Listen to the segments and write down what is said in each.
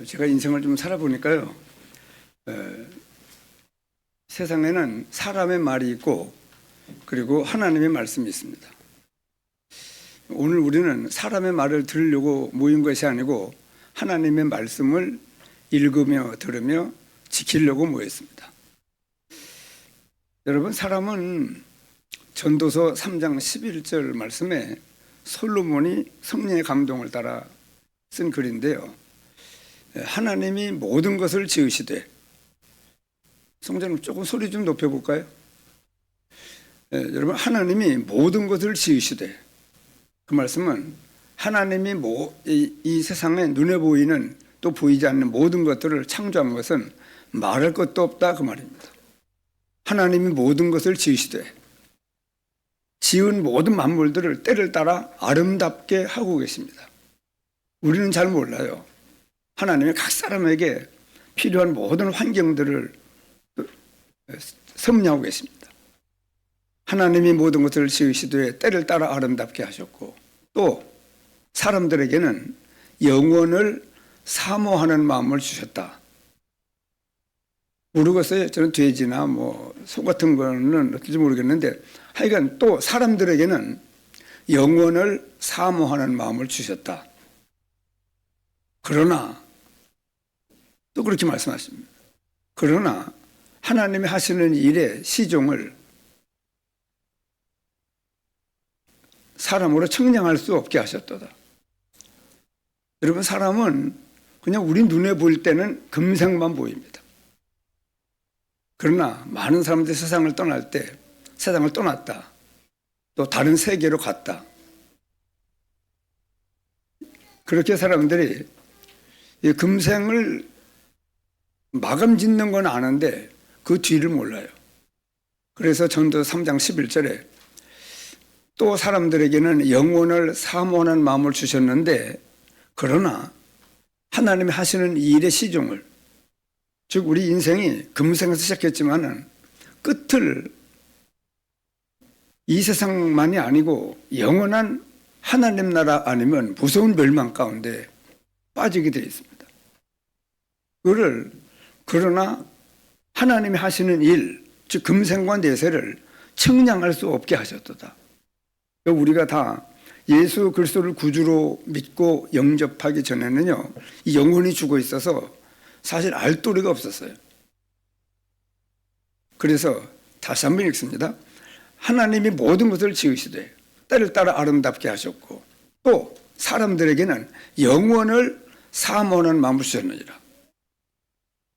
제가 인생을 좀 살아보니까요, 세상에는 사람의 말이 있고 그리고 하나님의 말씀이 있습니다. 오늘 우리는 사람의 말을 들으려고 모인 것이 아니고 하나님의 말씀을 읽으며 들으며 지키려고 모였습니다. 여러분, 사람은 전도서 3장 11절 말씀에 솔로몬이 성령의 감동을 따라 쓴 글인데요, 하나님이 모든 것을 지으시되, 성자님 조금 소리 좀 높여볼까요? 여러분, 하나님이 모든 것을 지으시되, 그 말씀은 하나님이 이 세상에 눈에 보이는 또 보이지 않는 모든 것들을 창조한 것은 말할 것도 없다, 그 말입니다. 하나님이 모든 것을 지으시되 지은 모든 만물들을 때를 따라 아름답게 하고 계십니다. 우리는 잘 몰라요. 하나님이 각 사람에게 필요한 모든 환경들을 섭리하고 계십니다. 하나님이 모든 것을 지으시되 때를 따라 아름답게 하셨고, 또 사람들에게는 영원을 사모하는 마음을 주셨다. 모르겠어요. 저는 돼지나 소 같은 거는 어떨지 모르겠는데, 하여간 또 사람들에게는 영원을 사모하는 마음을 주셨다. 그러나 또 그렇게 말씀하십니다. 그러나 하나님이 하시는 일의 시종을 사람으로 측량할 수 없게 하셨도다. 여러분, 사람은 그냥 우리 눈에 보일 때는 금생만 보입니다. 그러나 많은 사람들이 세상을 떠날 때, 세상을 떠났다, 또 다른 세계로 갔다, 그렇게 사람들이 이 금생을 마감 짓는 건 아는데 그 뒤를 몰라요. 그래서 전도서 3장 11절에 또 사람들에게는 영원을 사모하는 마음을 주셨는데, 그러나 하나님이 하시는 이 일의 시종을, 즉 우리 인생이 금생에서 시작했지만은 끝을 이 세상만이 아니고 영원한 하나님 나라 아니면 무서운 멸망 가운데 빠지게 되어 있습니다. 그러나 하나님이 하시는 일, 즉 금생과 내세를 측량할 수 없게 하셨도다. 우리가 다 예수 그리스도를 구주로 믿고 영접하기 전에는요, 이 영혼이 죽어 있어서 사실 알 도리가 없었어요. 그래서 다시 한번 읽습니다. 하나님이 모든 것을 지으시되 때를 따라 아름답게 하셨고, 또 사람들에게는 영원을 사모하는 마음을 주셨느니라.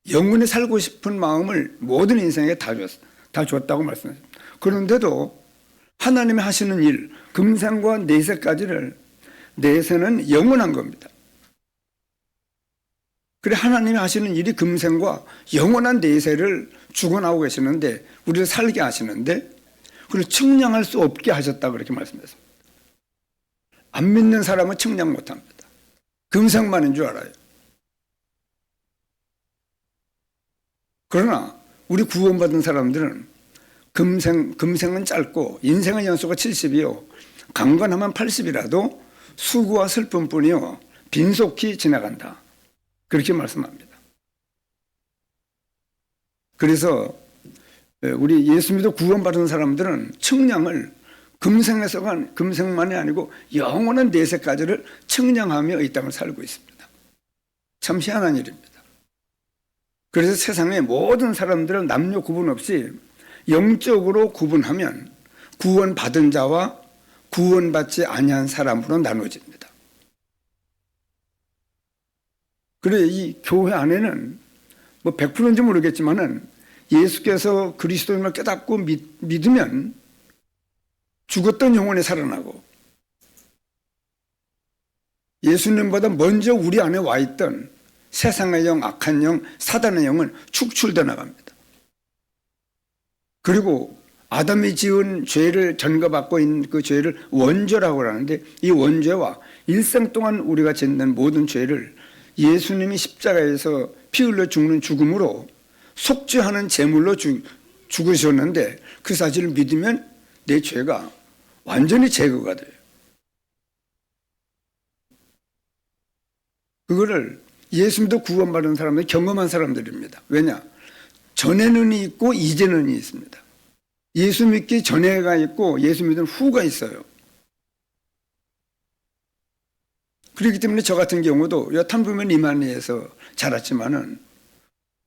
영원히 살고 싶은 마음을 모든 인생에 다 줬다고 말씀하십니다. 그런데도 하나님이 하시는 일, 금생과 내세까지를, 내세는 영원한 겁니다. 그래, 하나님이 하시는 일이 금생과 영원한 내세를 주관하고 계시는데, 우리를 살게 하시는데, 그걸 측량할 수 없게 하셨다, 그렇게 말씀했습니다. 안 믿는 사람은 측량 못합니다. 금생만인 줄 알아요. 그러나 우리 구원받은 사람들은 금생은 짧고 인생의 연수가 70이요 강건하면 80이라도 수고와 슬픔뿐이요 빈속히 지나간다, 그렇게 말씀합니다. 그래서 우리 예수 믿어 구원받은 사람들은 측량을 금생만이 아니고 영원한 내세까지를 측량하며 이 땅을 살고 있습니다. 참 희한한 일입니다. 그래서 세상의 모든 사람들은 남녀 구분 없이 영적으로 구분하면 구원받은 자와 구원받지 아니한 사람으로 나눠집니다. 그래, 이 교회 안에는 100%인지 모르겠지만은 예수께서 그리스도임을 깨닫고 믿으면 죽었던 영혼이 살아나고, 예수님보다 먼저 우리 안에 와 있던 세상의 영, 악한 영, 사단의 영은 축출되어 나갑니다. 그리고 아담이 지은 죄를 전가받고 있는 그 죄를 원죄라고 하는데, 이 원죄와 일생 동안 우리가 짓는 모든 죄를 예수님이 십자가에서 피 흘려 죽는 죽음으로 속죄하는 제물로 죽으셨는데, 그 사실을 믿으면 내 죄가 완전히 제거가 돼요. 그거를 예수 믿어 구원받은 사람은 경험한 사람들입니다. 왜냐? 전에는 있고 이제는 있습니다. 예수 믿기 전에가 있고 예수 믿은 후가 있어요. 그렇기 때문에 저 같은 경우도 여탄 보면 이만희에서 자랐지만은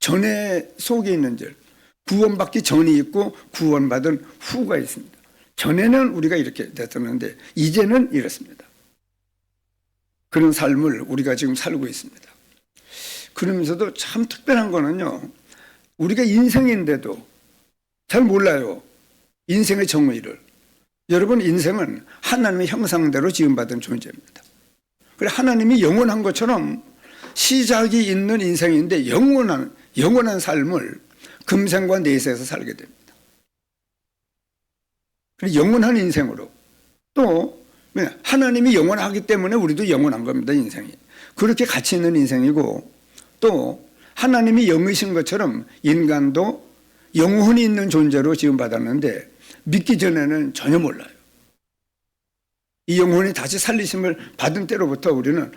전에 속에 있는 줄 구원받기 전이 있고 구원받은 후가 있습니다. 전에는 우리가 이렇게 됐었는데 이제는 이렇습니다. 그런 삶을 우리가 지금 살고 있습니다. 그러면서도 참 특별한 거는요, 우리가 인생인데도 잘 몰라요. 인생의 정의를. 여러분, 인생은 하나님의 형상대로 지음받은 존재입니다. 그래, 하나님이 영원한 것처럼 시작이 있는 인생인데 영원한 삶을 금생과 내세에서 살게 됩니다. 그래, 영원한 인생으로. 또 하나님이 영원하기 때문에 우리도 영원한 겁니다, 인생이. 그렇게 가치 있는 인생이고, 또 하나님이 영이신 것처럼 인간도 영혼이 있는 존재로 지음받았는데 믿기 전에는 전혀 몰라요. 이 영혼이 다시 살리심을 받은 때로부터 우리는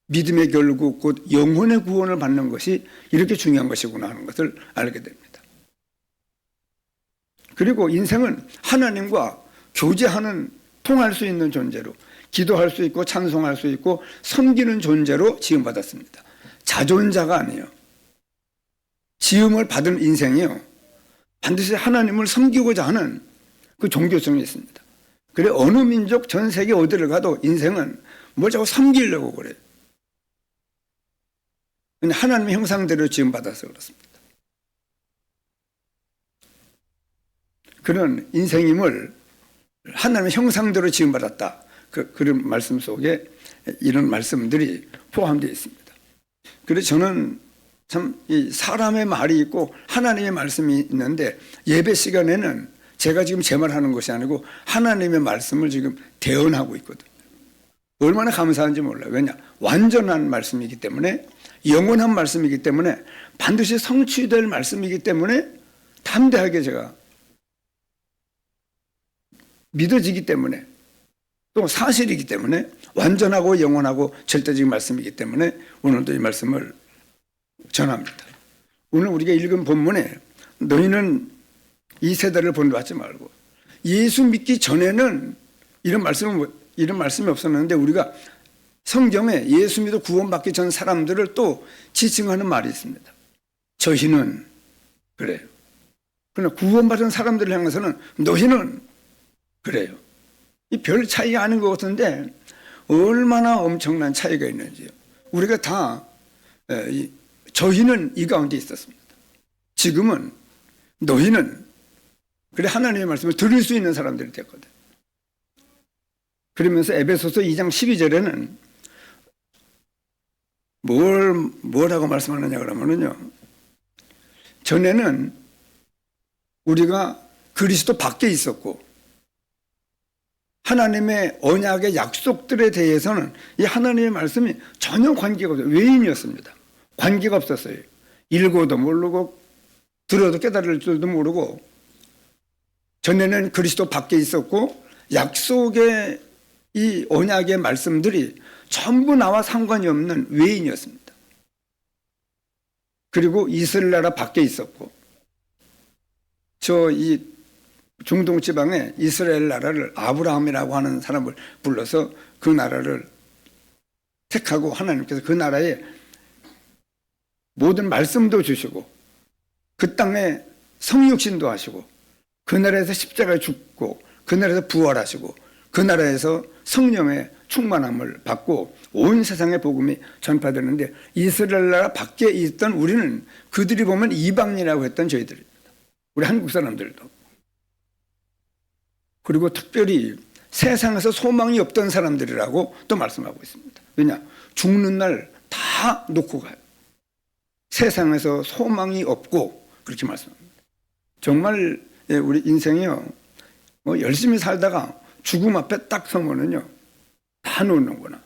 믿음의 결국 곧 영혼의 구원을 받는 것이 이렇게 중요한 것이구나 하는 것을 알게 됩니다. 그리고 인생은 하나님과 교제하는, 통할 수 있는 존재로, 기도할 수 있고 찬송할 수 있고 섬기는 존재로 지음받았습니다. 자존자가 아니에요. 지음을 받은 인생이요, 반드시 하나님을 섬기고자 하는 그 종교성이 있습니다. 그래, 어느 민족 전 세계 어디를 가도 인생은 뭘 자꾸 섬기려고 그래요. 하나님의 형상대로 지음받아서 그렇습니다. 그런 인생임을 하나님의 형상대로 지음받았다. 그런 말씀 속에 이런 말씀들이 포함되어 있습니다. 그래서 저는 참 이 사람의 말이 있고 하나님의 말씀이 있는데, 예배 시간에는 제가 지금 제 말하는 것이 아니고 하나님의 말씀을 지금 대언하고 있거든요. 얼마나 감사한지 몰라요. 왜냐? 완전한 말씀이기 때문에, 영원한 말씀이기 때문에, 반드시 성취될 말씀이기 때문에 담대하게 제가 믿어지기 때문에, 또 사실이기 때문에, 완전하고 영원하고 절대적인 말씀이기 때문에 오늘도 이 말씀을 전합니다. 오늘 우리가 읽은 본문에 너희는 이 세대를 본받지 말고, 예수 믿기 전에는 이런 말씀이 없었는데 우리가 성경에 예수 믿어 구원받기 전 사람들을 또 지칭하는 말이 있습니다. 저희는 그래요. 그러나 구원받은 사람들을 향해서는 너희는 그래요. 이 별 차이가 아닌 것 같은데 얼마나 엄청난 차이가 있는지요. 우리가 다 저희는 이 가운데 있었습니다. 지금은 너희는, 그래, 하나님의 말씀을 들을 수 있는 사람들이 됐거든. 그러면서 에베소서 2장 12절에는 뭐라고 말씀하느냐 그러면은요, 전에는 우리가 그리스도 밖에 있었고 하나님의 언약의 약속들에 대해서는 이 하나님의 말씀이 전혀 관계가 없어요. 외인이었습니다. 관계가 없었어요. 읽어도 모르고 들어도 깨달을 줄도 모르고, 전에는 그리스도 밖에 있었고 약속의 이 언약의 말씀들이 전부 나와 상관이 없는 외인이었습니다. 그리고 이스라엘 나라 밖에 있었고, 이 중동 지방에 이스라엘 나라를 아브라함이라고 하는 사람을 불러서 그 나라를 택하고 하나님께서 그 나라에 모든 말씀도 주시고 그 땅에 성육신도 하시고 그 나라에서 십자가에 죽고 그 나라에서 부활하시고 그 나라에서 성령의 충만함을 받고 온 세상의 복음이 전파되는데, 이스라엘 나라 밖에 있던 우리는 그들이 보면 이방인이라고 했던 저희들입니다. 우리 한국 사람들도. 그리고 특별히 세상에서 소망이 없던 사람들이라고 또 말씀하고 있습니다. 왜냐? 죽는 날 다 놓고 가요. 세상에서 소망이 없고 그렇게 말씀합니다. 정말 우리 인생이요, 열심히 살다가 죽음 앞에 딱 서면은요 다 놓는구나.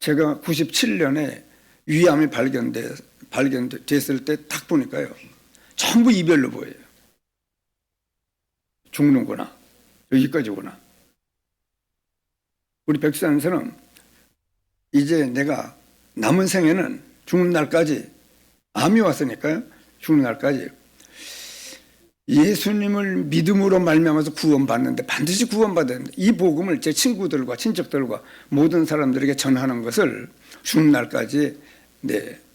제가 97년에 위암이 발견됐을 때 딱 보니까요 전부 이별로 보여요. 죽는구나, 여기까지구나. 우리 백수한서는 이제 내가 남은 생에는 죽는 날까지, 암이 왔으니까요. 죽는 날까지 예수님을 믿음으로 말미암아서 구원받는데, 반드시 구원받아야 된다. 이 복음을 제 친구들과 친척들과 모든 사람들에게 전하는 것을 죽는 날까지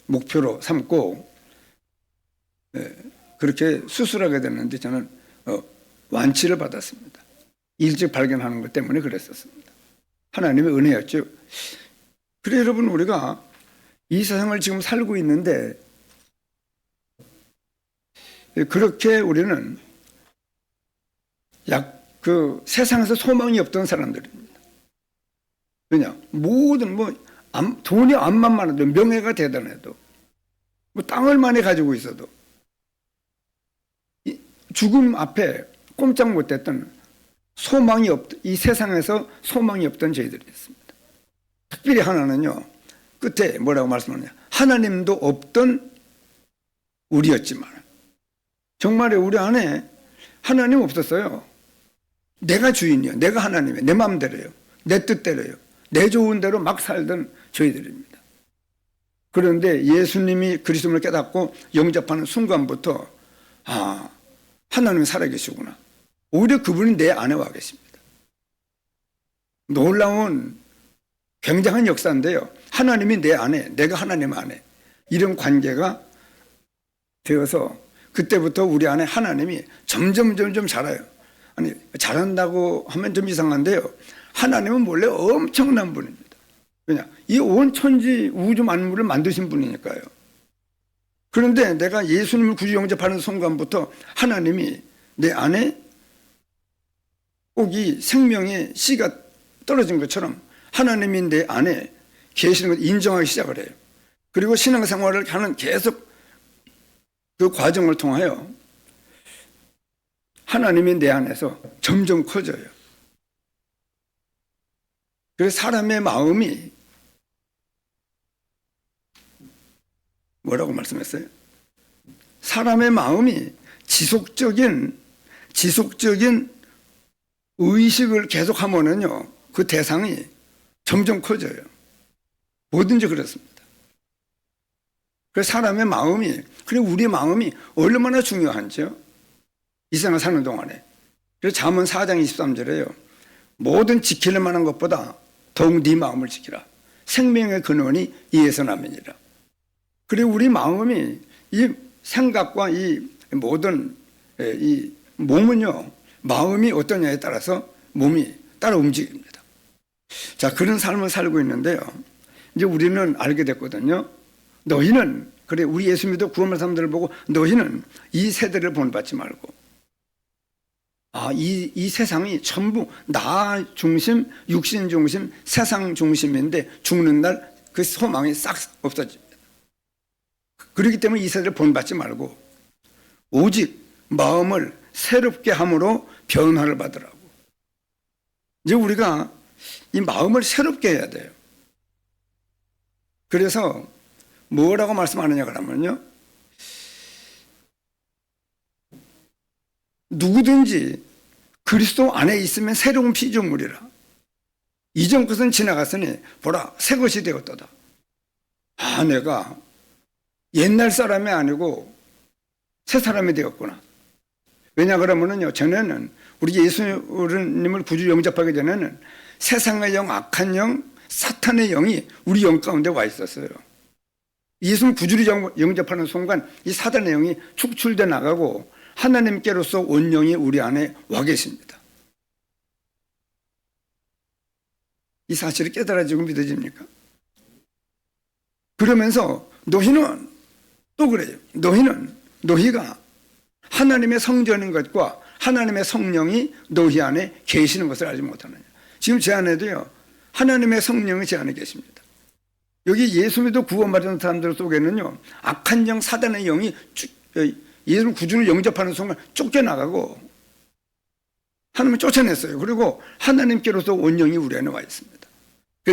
목표로 삼고 그렇게 수술하게 됐는데, 저는 완치를 받았습니다. 일찍 발견하는 것 때문에 그랬었습니다. 하나님의 은혜였죠. 그래 여러분, 우리가 이 세상을 지금 살고 있는데 그렇게 우리는 세상에서 소망이 없던 사람들입니다. 왜냐? 모든 돈이 암만 많아도, 명예가 대단해도, 땅을 많이 가지고 있어도 죽음 앞에 꼼짝 못했던 이 세상에서 소망이 없던 저희들이 있습니다. 특별히 하나는요, 끝에 뭐라고 말씀하느냐, 하나님도 없던 우리였지만, 정말에 우리 안에 하나님 없었어요. 내가 주인이요, 내가 하나님이에요, 내 마음대로요, 내 뜻대로요, 내 좋은 대로 막 살던 저희들입니다. 그런데 예수님이 그리스도를 깨닫고 영접하는 순간부터 하나님이 살아계시구나, 오히려 그분이 내 안에 와 계십니다. 놀라운 굉장한 역사인데요, 하나님이 내 안에, 내가 하나님 안에, 이런 관계가 되어서 그때부터 우리 안에 하나님이 점점 자라요. 아니, 잘한다고 하면 좀 이상한데요, 하나님은 원래 엄청난 분입니다. 왜냐? 이 온 천지 우주 만물을 만드신 분이니까요. 그런데 내가 예수님을 구주 영접하는 순간부터 하나님이 내 안에 꼭 이 생명의 씨가 떨어진 것처럼 하나님이 내 안에 계시는 걸 인정하기 시작을 해요. 그리고 신앙생활을 하는 계속 그 과정을 통하여 하나님이 내 안에서 점점 커져요. 그래서 사람의 마음이 뭐라고 말씀했어요? 사람의 마음이 지속적인 의식을 계속하면은요, 그 대상이 점점 커져요. 뭐든지 그렇습니다. 그래서 사람의 마음이, 그리고 우리 마음이 얼마나 중요한지요, 이 세상을 사는 동안에. 그래서 잠언 4장 23절에요, 모든 지킬 만한 것보다 더욱 네 마음을 지키라. 생명의 근원이 이에서 나면이라. 그리고 우리 마음이, 이 생각과 이 모든 이 몸은요, 마음이 어떠냐에 따라서 몸이 따라 움직입니다. 자, 그런 삶을 살고 있는데요, 이제 우리는 알게 됐거든요. 너희는, 그래, 우리 예수 믿어 구원받은 사람들을 보고 너희는 이 세대를 본받지 말고, 이 세상이 전부 나 중심, 육신 중심, 세상 중심인데 죽는 날 그 소망이 싹 없어집니다. 그렇기 때문에 이 세대를 본받지 말고 오직 마음을 새롭게 함으로 변화를 받으라고. 이제 우리가 이 마음을 새롭게 해야 돼요. 그래서 뭐라고 말씀하느냐 그러면요, 누구든지 그리스도 안에 있으면 새로운 피조물이라. 이전 것은 지나갔으니 보라, 새 것이 되었도다. 내가 옛날 사람이 아니고 새 사람이 되었구나. 왜냐 그러면은요, 전에는 우리 예수님을 구주 영접하기 전에는 세상의 영, 악한 영, 사탄의 영이 우리 영 가운데 와 있었어요. 예수님 구주를 영접하는 순간 이 사단의 영이 축출돼 나가고 하나님께로서 온 영이 우리 안에 와 계십니다. 이 사실이 깨달아지고 믿어집니까? 그러면서 너희는 또 그래요. 너희가 하나님의 성전인 것과 하나님의 성령이 너희 안에 계시는 것을 알지 못하느냐. 지금 제 안에도요, 하나님의 성령이 제 안에 계십니다. 여기 예수 믿어 구원받은 사람들 속에는요, 악한 영, 사단의 영이 예수 구주를 영접하는 순간 쫓겨나가고 하나님을 쫓아냈어요. 그리고 하나님께로서 온 영이 우리 안에 와 있습니다.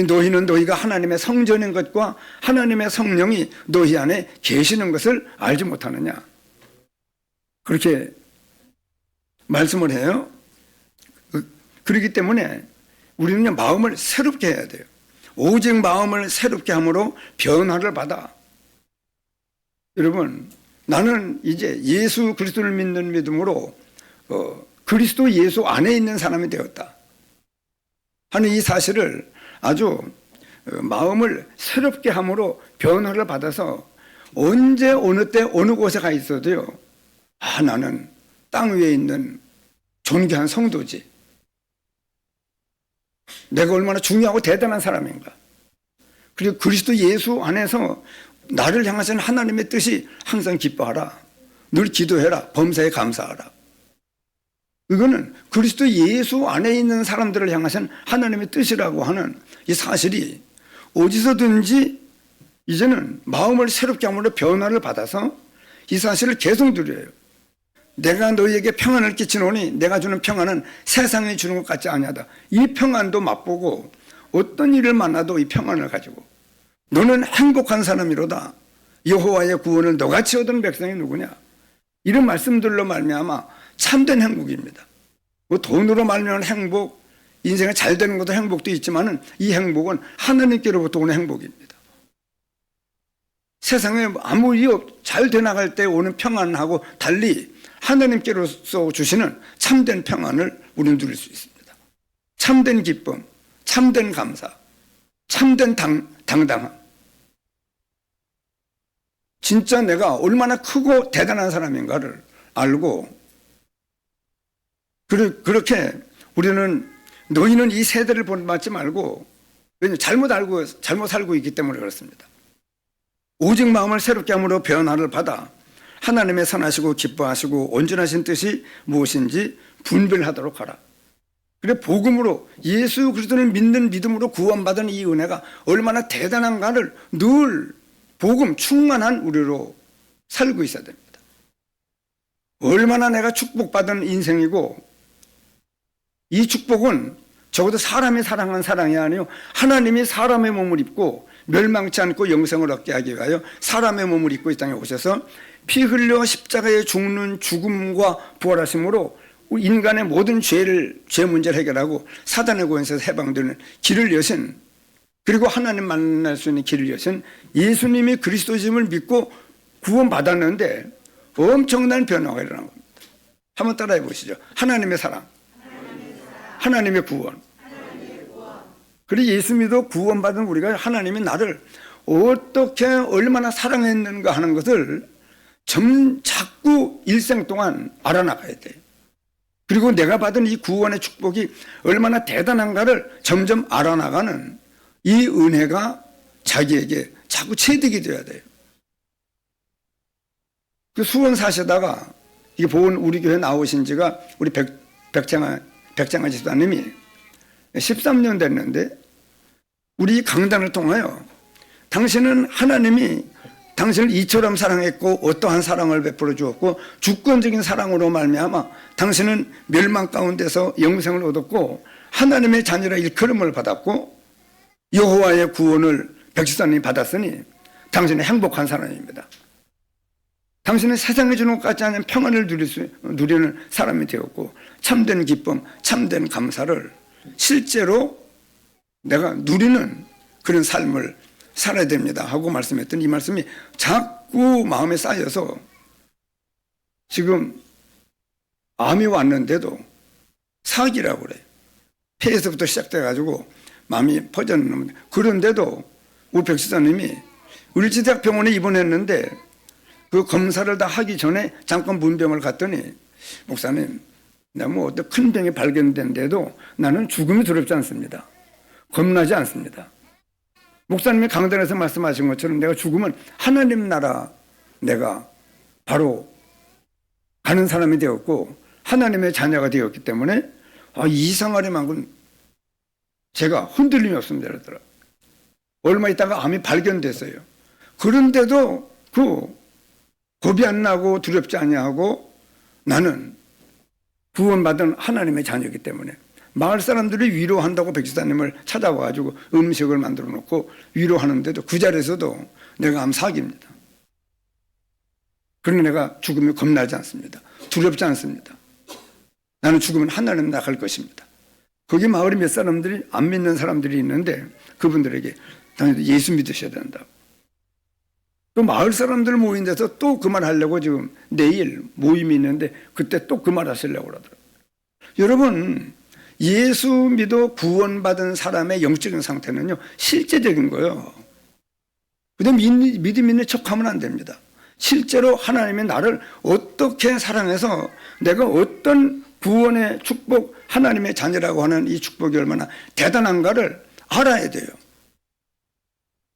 너희는 너희가 하나님의 성전인 것과 하나님의 성령이 너희 안에 계시는 것을 알지 못하느냐. 그렇게 말씀을 해요. 그렇기 때문에 우리는 마음을 새롭게 해야 돼요. 오직 마음을 새롭게 함으로 변화를 받아. 여러분, 나는 이제 예수 그리스도를 믿는 믿음으로 그리스도 예수 안에 있는 사람이 되었다 하는 이 사실을 아주 마음을 새롭게 함으로 변화를 받아서 언제 어느 때 어느 곳에 가 있어도요, 나는 땅 위에 있는 존귀한 성도지, 내가 얼마나 중요하고 대단한 사람인가, 그리고 그리스도 예수 안에서 나를 향하신 하나님의 뜻이 항상 기뻐하라, 늘 기도해라, 범사에 감사하라. 이거는 그리스도 예수 안에 있는 사람들을 향하신 하나님의 뜻이라고 하는 이 사실이 어디서든지 이제는 마음을 새롭게 함으로 변화를 받아서 이 사실을 계속 누려요. 내가 너희에게 평안을 끼치노니 내가 주는 평안은 세상에 주는 것 같지 아니하다. 이 평안도 맛보고 어떤 일을 만나도 이 평안을 가지고 너는 행복한 사람이로다. 여호와의 구원을 너같이 얻은 백성이 누구냐. 이런 말씀들로 말미암아 참된 행복입니다. 뭐 돈으로 말미암은 행복, 인생에 잘 되는 것도 행복도 있지만은 이 행복은 하나님께로부터 오는 행복입니다. 세상에 아무 일 잘 되나갈 때 오는 평안하고 달리 하나님께로서 주시는 참된 평안을 우리는 누릴 수 있습니다. 참된 기쁨, 참된 감사, 참된 당당함. 진짜 내가 얼마나 크고 대단한 사람인가를 알고, 그렇게 우리는 너희는 이 세대를 본받지 말고, 왜냐하면 잘못 살고 있기 때문에 그렇습니다. 오직 마음을 새롭게 함으로 변화를 받아 하나님의 선하시고 기뻐하시고 온전하신 뜻이 무엇인지 분별하도록 하라. 그래, 복음으로 예수 그리스도를 믿는 믿음으로 구원받은 이 은혜가 얼마나 대단한가를 늘 복음 충만한 우리로 살고 있어야 됩니다. 얼마나 내가 축복받은 인생이고, 이 축복은 적어도 사람이 사랑한 사랑이 아니요 하나님이 사람의 몸을 입고 멸망치 않고 영생을 얻게 하기 위하여 사람의 몸을 입고 이 땅에 오셔서 피 흘려 십자가에 죽는 죽음과 부활하심으로 인간의 모든 죄 문제를 해결하고 사단의 고연에서 해방되는 길을 여신, 그리고 하나님 만날 수 있는 길을 여신 예수님이 그리스도심을 믿고 구원받았는데 엄청난 변화가 일어난 겁니다. 한번 따라해 보시죠. 하나님의 사랑, 하나님의 구원. 그리고 예수 믿어 구원받은 우리가 하나님이 나를 어떻게 얼마나 사랑했는가 하는 것을 자꾸 일생 동안 알아나가야 돼요. 그리고 내가 받은 이 구원의 축복이 얼마나 대단한가를 점점 알아나가는 이 은혜가 자기에게 자꾸 체득이 돼야 돼요. 그 수원 사시다가 이게 본 우리 교회 나오신 지가 우리 백장아 집사님이 13년 됐는데, 우리 강단을 통하여 당신은 하나님이 당신을 이처럼 사랑했고 어떠한 사랑을 베풀어 주었고 주권적인 사랑으로 말미암아 당신은 멸망 가운데서 영생을 얻었고 하나님의 자녀라 일컬음을 받았고 여호와의 구원을 백지사님이 받았으니 당신은 행복한 사람입니다. 당신은 세상에 주는 것 같지 않은 평안을 누리는 사람이 되었고 참된 기쁨, 참된 감사를 실제로 내가 누리는 그런 삶을 살아야 됩니다 하고 말씀했더니 이 말씀이 자꾸 마음에 쌓여서 지금 암이 왔는데도 사기라고 그래요. 폐에서부터 시작돼가지고 마음이 퍼졌는데, 그런데도 우리 백지사님이 을지대학병원에 입원했는데 그 검사를 다 하기 전에 잠깐 문병을 갔더니, 목사님, 내가 뭐 어떤 큰 병이 발견된데도 나는 죽음이 두렵지 않습니다. 겁나지 않습니다. 목사님이 강단에서 말씀하신 것처럼 내가 죽으면 하나님 나라 내가 바로 가는 사람이 되었고 하나님의 자녀가 되었기 때문에 이 생활에만큼 제가 흔들림이 없습니다. 그러더라고요. 얼마 있다가 암이 발견됐어요. 그런데도 겁이 안 나고 두렵지 아니하고 나는 구원받은 하나님의 자녀이기 때문에 마을 사람들이 위로한다고 백지사님을 찾아와가지고 음식을 만들어 놓고 위로하는데도 그 자리에서도 내가 암 사기입니다. 그러나 내가 죽음이 겁나지 않습니다. 두렵지 않습니다. 나는 죽으면 하나님 나갈 것입니다. 거기 마을에 몇 사람들이 안 믿는 사람들이 있는데 그분들에게 당연히 예수 믿으셔야 된다. 또 마을 사람들 모인 데서 또 그 말 하려고 지금 내일 모임이 있는데 그때 또 그 말 하시려고 그러더라고요. 여러분, 예수 믿어 구원받은 사람의 영적인 상태는요, 실제적인 거예요. 그냥 믿음 있는 척하면 안 됩니다. 실제로 하나님이 나를 어떻게 사랑해서 내가 어떤 구원의 축복, 하나님의 자녀라고 하는 이 축복이 얼마나 대단한가를 알아야 돼요.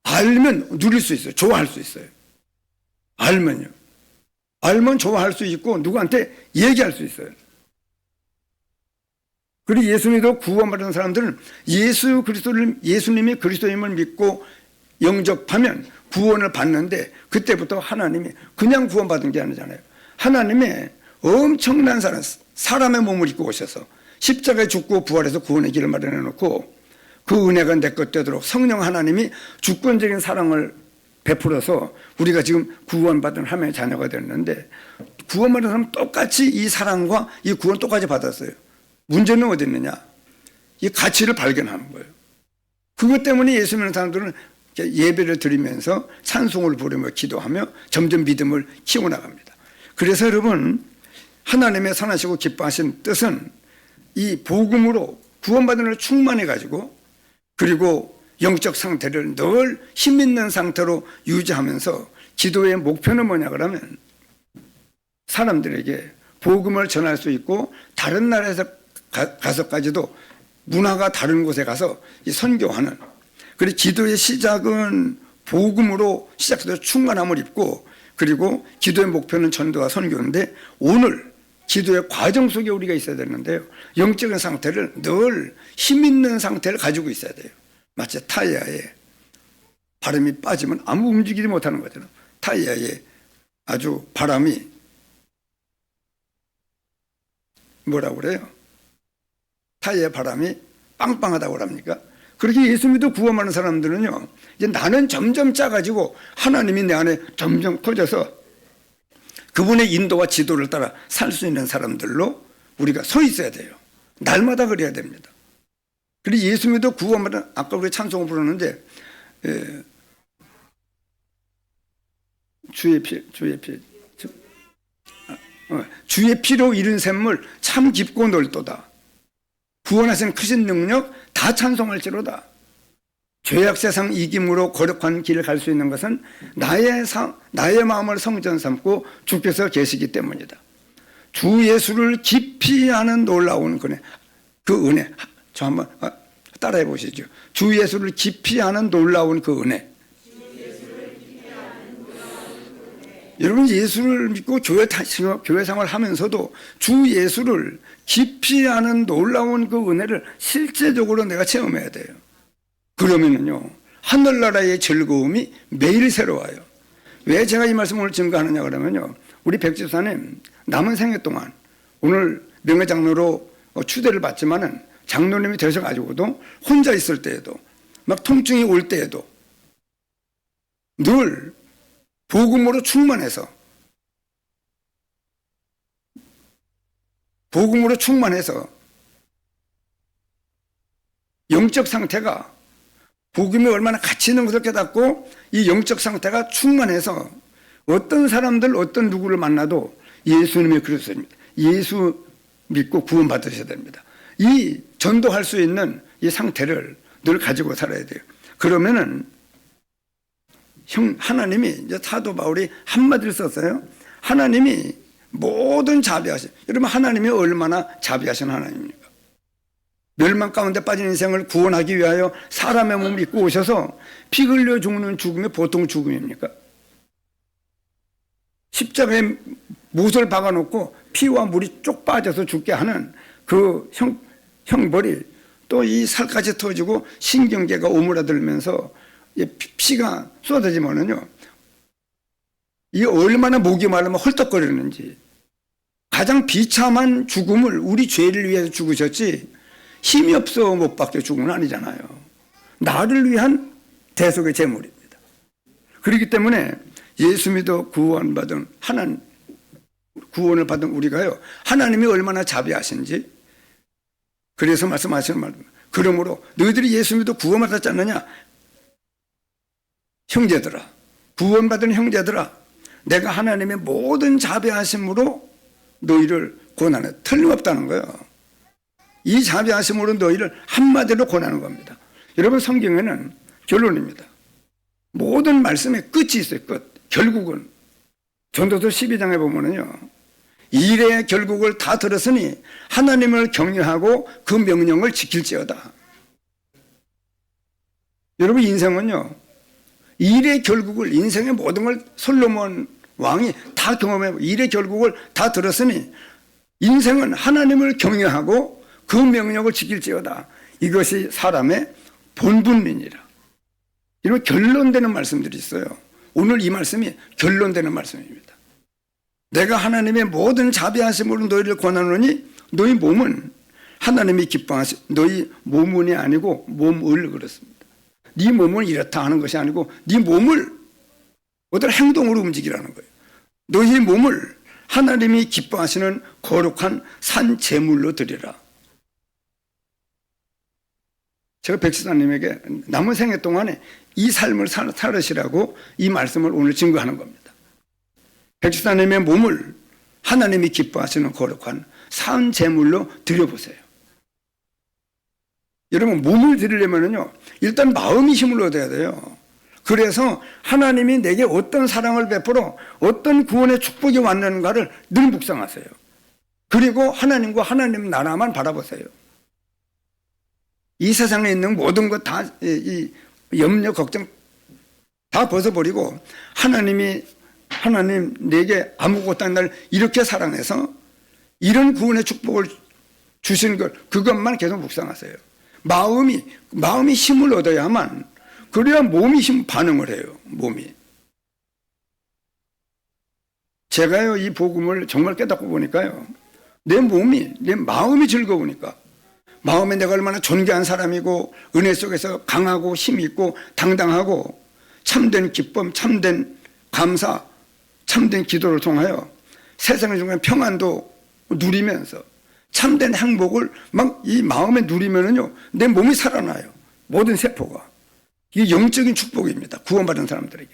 알면 누릴 수 있어요. 좋아할 수 있어요. 알면요. 알면 좋아할 수 있고 누구한테 얘기할 수 있어요. 그리고 예수 믿어 구원받은 사람들은 예수님이 그리스도임을 믿고 영접하면 구원을 받는데 그때부터 하나님이 그냥 구원받은 게 아니잖아요. 하나님의 엄청난 사람의 몸을 입고 오셔서 십자가에 죽고 부활해서 구원의 길을 마련해 놓고 그 은혜가 내 것 되도록 성령 하나님이 주권적인 사랑을 베풀어서 우리가 지금 구원받은 하나님의 자녀가 됐는데 구원받은 사람은 똑같이 이 사랑과 이 구원 똑같이 받았어요. 문제는 어디 있느냐? 이 가치를 발견하는 거예요. 그것 때문에 예수 믿는 사람들은 예배를 드리면서 찬송을 부르며 기도하며 점점 믿음을 키워나갑니다. 그래서 여러분, 하나님의 선하시고 기뻐하신 뜻은 이 복음으로 구원받은 을 충만해가지고 그리고 영적 상태를 늘 힘있는 상태로 유지하면서 기도의 목표는 뭐냐 그러면 사람들에게 복음을 전할 수 있고 다른 나라에서 가서까지도 문화가 다른 곳에 가서 선교하는, 그리고 기도의 시작은 복음으로 시작해서 충만함을 입고 그리고 기도의 목표는 전도와 선교인데 오늘 기도의 과정 속에 우리가 있어야 되는데요. 영적인 상태를 늘 힘있는 상태를 가지고 있어야 돼요. 마치 타이어에 바람이 빠지면 아무 움직이지 못하는 거잖아요. 타이어에 아주 바람이 뭐라고 그래요? 타이어의 바람이 빵빵하다고 합니까? 그렇게 예수 믿어 구원하는 사람들은요, 이제 나는 점점 작아지고 하나님이 내 안에 점점 커져서 그분의 인도와 지도를 따라 살 수 있는 사람들로 우리가 서 있어야 돼요. 날마다 그래야 됩니다. 그리고 예수 믿어 구원받은, 아까 우리 찬송을 부르는데 주의 피로 이룬 샘물 참 깊고 넓도다. 구원하신 크신 능력 다 찬송할지로다. 죄악 세상 이김으로 거룩한 길을 갈 수 있는 것은 나의 마음을 성전 삼고 주께서 계시기 때문이다. 주 예수를 깊이 아는 놀라운 그 은혜. 저 한번 따라해 보시죠. 주 예수를 깊이 아는 놀라운 그 은혜. 여러분, 예수를 믿고 교회 생활을 하면서도 주 예수를 깊이 아는 놀라운 그 은혜를 실제적으로 내가 체험해야 돼요. 그러면은요, 하늘나라의 즐거움이 매일 새로워요. 왜 제가 이 말씀을 증거하느냐 그러면요, 우리 백집사님 남은 생애 동안 오늘 명예장로로 추대를 받지만은 장로님이 되셔가지고도 혼자 있을 때에도 막 통증이 올 때에도 늘 복음으로 충만해서 영적 상태가 복음이 얼마나 가치 있는 것을 깨닫고 이 영적 상태가 충만해서 어떤 사람들 어떤 누구를 만나도 예수님의 그리스도입니다. 예수 믿고 구원받으셔야 됩니다. 이 전도할 수 있는 이 상태를 늘 가지고 살아야 돼요. 그러면은 하나님이 이제 사도 바울이 한마디를 썼어요. 하나님이 모든 자비하신, 여러분 하나님이 얼마나 자비하신 하나님입니까? 멸망 가운데 빠진 인생을 구원하기 위하여 사람의 몸을 입고 오셔서 피 흘려 죽는 죽음이 보통 죽음입니까? 십자가에 못을 박아놓고 피와 물이 쪽 빠져서 죽게 하는 그 형벌이 또 이 살까지 터지고 신경계가 오므라들면서 피가 쏟아지면은요, 이 얼마나 목이 마르면 헐떡거리는지. 가장 비참한 죽음을 우리 죄를 위해서 죽으셨지 힘이 없어 못 박혀 죽은 건 아니잖아요. 나를 위한 대속의 제물입니다. 그렇기 때문에 예수 믿어 구원을 받은 우리가요, 하나님이 얼마나 자비하신지 그래서 말씀하시는 말입니다. 그러므로 너희들이 예수 믿어 구원받았지 않느냐? 형제들아, 구원받은 형제들아, 내가 하나님의 모든 자비하심으로 너희를 고난해. 틀림없다는 거예요. 이 자비하심으로 너희를 한마디로 고난하는 겁니다. 여러분, 성경에는 결론입니다. 모든 말씀에 끝이 있어요. 끝. 결국은 전도서 12장에 보면은요, 일의 결국을 다 들었으니 하나님을 경외하고 그 명령을 지킬지어다. 여러분, 인생은요, 일의 결국을, 인생의 모든 걸 솔로몬 왕이 다 경험해, 일의 결국을 다 들었으니 인생은 하나님을 경외하고 그 명령을 지킬지어다. 이것이 사람의 본분이니라. 이런 결론되는 말씀들이 있어요. 오늘 이 말씀이 결론되는 말씀입니다. 내가 하나님의 모든 자비하심으로 너희를 권하노니 너희 몸은 하나님이 기뻐하시, 너희 몸은이 아니고 몸을 그렇습니다. 네 몸은 이렇다 하는 것이 아니고 네 몸을 어떤 행동으로 움직이라는 거예요. 너희 몸을 하나님이 기뻐하시는 거룩한 산 제물로 드리라. 제가 백수사님에게 남은 생애 동안에 이 삶을 살으시라고 이 말씀을 오늘 증거하는 겁니다. 백수사님의 몸을 하나님이 기뻐하시는 거룩한 산 제물로 드려보세요. 여러분, 몸을 드리려면요, 일단 마음이 힘을 얻어야 돼요. 그래서 하나님이 내게 어떤 사랑을 베풀어 어떤 구원의 축복이 왔는가를 늘 묵상하세요. 그리고 하나님과 하나님 나라만 바라보세요. 이 세상에 있는 모든 것 다, 이 염려, 걱정 다 벗어버리고 하나님 내게 아무것도 안 날 이렇게 사랑해서 이런 구원의 축복을 주신 것, 그것만 계속 묵상하세요. 마음이 힘을 얻어야만, 그래야 몸이 반응을 해요. 몸이. 제가요, 이 복음을 정말 깨닫고 보니까요, 내 마음이 즐거우니까, 마음에 내가 얼마나 존귀한 사람이고 은혜 속에서 강하고 힘 있고 당당하고 참된 기쁨, 참된 감사, 참된 기도를 통하여 세상의 중간 평안도 누리면서 참된 행복을 막 이 마음에 누리면은요, 내 몸이 살아나요. 모든 세포가. 이게 영적인 축복입니다. 구원받은 사람들에게.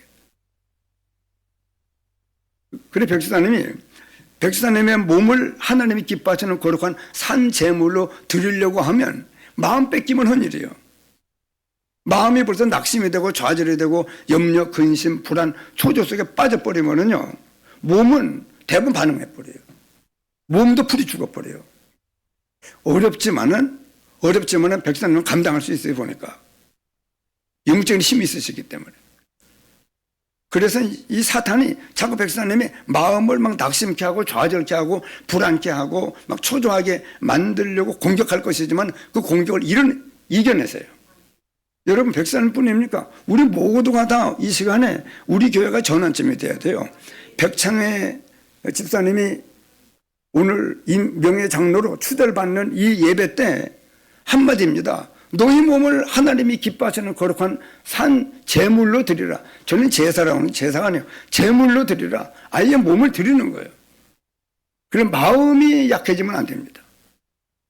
그래, 백수사님의 몸을 하나님이 기뻐하시는 거룩한 산 제물로 드리려고 하면 마음 뺏기면 헌일이에요. 마음이 벌써 낙심이 되고 좌절이 되고 염려, 근심, 불안, 초조 속에 빠져버리면은요, 몸은 대부분 반응해버려요. 몸도 풀이 죽어버려요. 어렵지만은 백수사님은 감당할 수 있어요, 보니까. 영적인 힘이 있으시기 때문에. 그래서 이 사탄이 자꾸 백수사님의 마음을 막 낙심케 하고 좌절케 하고 불안케 하고 막 초조하게 만들려고 공격할 것이지만 그 공격을 이겨내세요. 여러분, 백수사님 뿐입니까? 우리 모두가 다 이 시간에 우리 교회가 전환점이 돼야 돼요. 백창회 집사님이 오늘 임명예 장로로 추대를 받는 이 예배 때 한마디입니다. 너희 몸을 하나님이 기뻐하시는 거룩한 산 제물로 드리라. 저는 제사라고는 제사가 아니에요. 제물로 드리라. 아예 몸을 드리는 거예요. 그럼 마음이 약해지면 안 됩니다.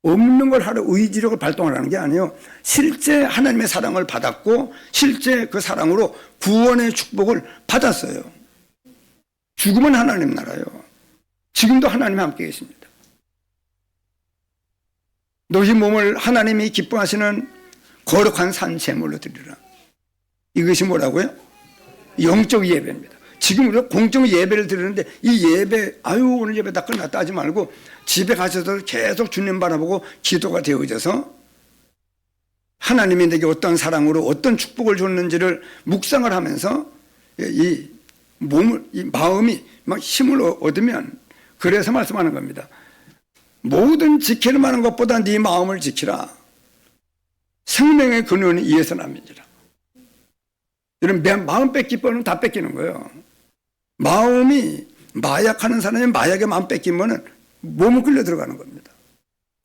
없는 걸 하러 의지력을 발동하라는 게 아니에요. 실제 하나님의 사랑을 받았고 실제 그 사랑으로 구원의 축복을 받았어요. 죽으면 하나님 나라요. 지금도 하나님이 함께 계십니다. 너희 몸을 하나님이 기뻐하시는 거룩한 산 제물로 드리라. 이것이 뭐라고요? 영적 예배입니다. 지금 우리가 공적 예배를 드리는데 이 예배, 오늘 예배 다 끝났다 하지 말고 집에 가셔서 계속 주님 바라보고 기도가 되어져서 하나님이 내게 어떤 사랑으로 어떤 축복을 줬는지를 묵상을 하면서 이 마음이 막 힘을 얻으면, 그래서 말씀하는 겁니다. 모든 지킬 만한 것보다 네 마음을 지키라. 생명의 근원이 이에서 남이니라. 여러분, 마음 뺏기면 다 뺏기는 거예요. 마음이 마약하는 사람이 마약에 마음 뺏기면 몸을 끌려 들어가는 겁니다.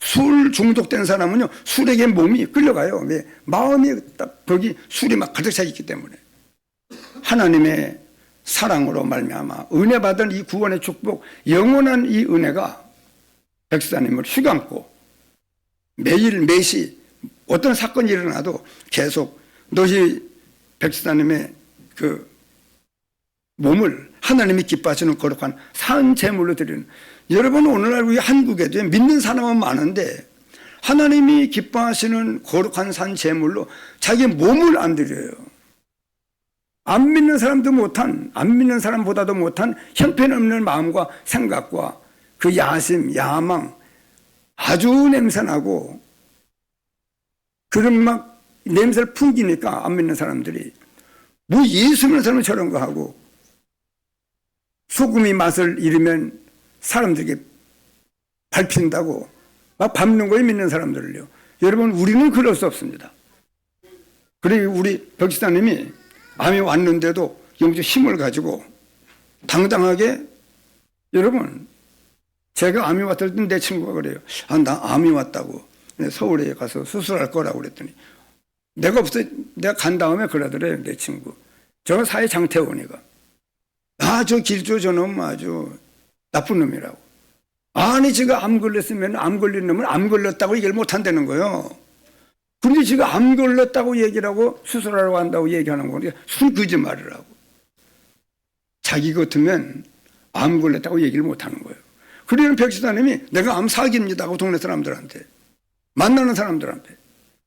술 중독된 사람은요, 술에게 몸이 끌려가요. 왜? 마음이 딱 거기 술이 막 가득 차 있기 때문에. 하나님의 사랑으로 말미암아 은혜 받은 이 구원의 축복, 영원한 이 은혜가 백수사님을 휘감고 매일 매시 어떤 사건이 일어나도 계속 너희 백지사님의 그 몸을 하나님이 기뻐하시는 거룩한 산 제물로 드리는. 여러분, 오늘날 우리 한국에도 믿는 사람은 많은데 하나님이 기뻐하시는 거룩한 산 제물로 자기 몸을 안 드려요. 안 믿는 사람도 못한, 안 믿는 사람보다도 못한 형편없는 마음과 생각과 그 야심, 야망, 아주 냄새나고 그런 막 냄새를 풍기니까 안 믿는 사람들이 뭐 예수 믿는 사람은 저런 거 하고 소금이 맛을 잃으면 사람들에게 밟힌다고 막 밟는 거에 믿는 사람들을요. 여러분, 우리는 그럴 수 없습니다. 그리고 우리 벽지사님이 암이 왔는데도 영적 힘을 가지고 당당하게, 여러분, 제가 암이 왔을 때 내 친구가 그래요. 아, 나 암이 왔다고. 서울에 가서 수술할 거라고 그랬더니 내가 없어, 내가 간 다음에 그러더래요, 내 친구. 저 사회 장태원이가. 아, 저 길조 저놈 아주 나쁜 놈이라고. 아니, 제가 암 걸렸으면 암 걸린 놈은 암 걸렸다고 얘기를 못 한다는 거예요. 근데 지금 암 걸렸다고 얘기를 하고 수술하러 간다고 얘기하는 거니까 무슨 거짓말을 하고. 자기 같으면 암 걸렸다고 얘기를 못 하는 거예요. 그러는 백지사님이 내가 암 사기입니다 하고 동네 사람들한테, 만나는 사람들한테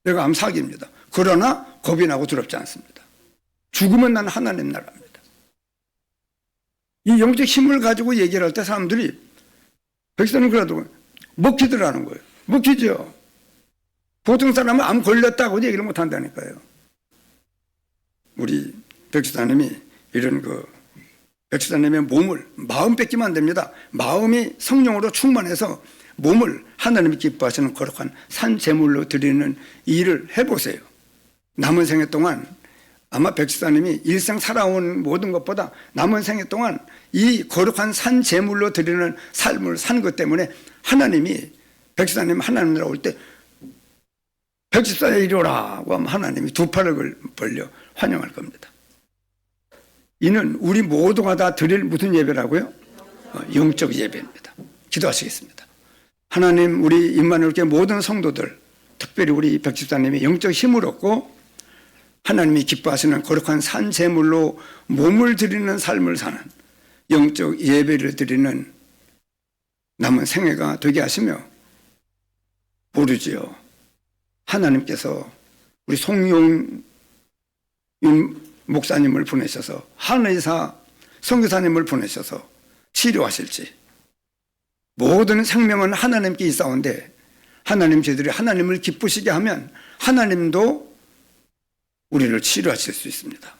내가 암 사기입니다. 그러나 겁이 나고 두렵지 않습니다. 죽으면 난 하나님 나라입니다. 이 영적 힘을 가지고 얘기를 할 때 사람들이 백지사님 그래도 먹히더라는 거예요. 먹히죠. 보통 사람은 암 걸렸다고 얘기를 못 한다니까요. 우리 백지사님이 이런 백지사님의 몸을, 마음 뺏기면 안 됩니다. 마음이 성령으로 충만해서 몸을 하나님이 기뻐하시는 거룩한 산 제물로 드리는 일을 해보세요. 남은 생애 동안 아마 백지사님이 일생 살아온 모든 것보다 남은 생애 동안 이 거룩한 산 제물로 드리는 삶을 산 것 때문에 하나님이 백지사님 하나님 나라 올 때 백지사야 이리 오라고 하면 하나님이 두 팔을 벌려 환영할 겁니다. 이는 우리 모두가 다 드릴 무슨 예배라고요? 영적 예배입니다. 기도하시겠습니다. 하나님, 우리 임마누엘 교회 모든 성도들, 특별히 우리 백지사님이 영적 힘을 얻고 하나님이 기뻐하시는 거룩한 산 제물로 몸을 드리는 삶을 사는 영적 예배를 드리는 남은 생애가 되게 하시며, 모르지요. 하나님께서 우리 송용 목사님을 보내셔서, 한의사 선교사님을 보내셔서 치료하실지. 모든 생명은 하나님께 있사온데 하나님 저희들이 하나님을 기쁘시게 하면 하나님도 우리를 치료하실 수 있습니다.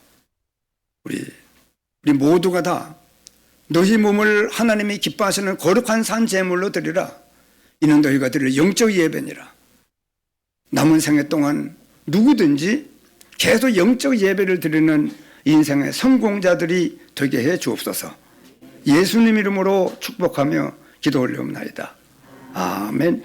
우리 모두가 다 너희 몸을 하나님이 기뻐하시는 거룩한 산 제물로 드리라. 이는 너희가 드릴 영적 예배니라. 남은 생애 동안 누구든지 계속 영적 예배를 드리는 인생의 성공자들이 되게 해 주옵소서. 예수님 이름으로 축복하며 기도 올려옵나이다. 아멘.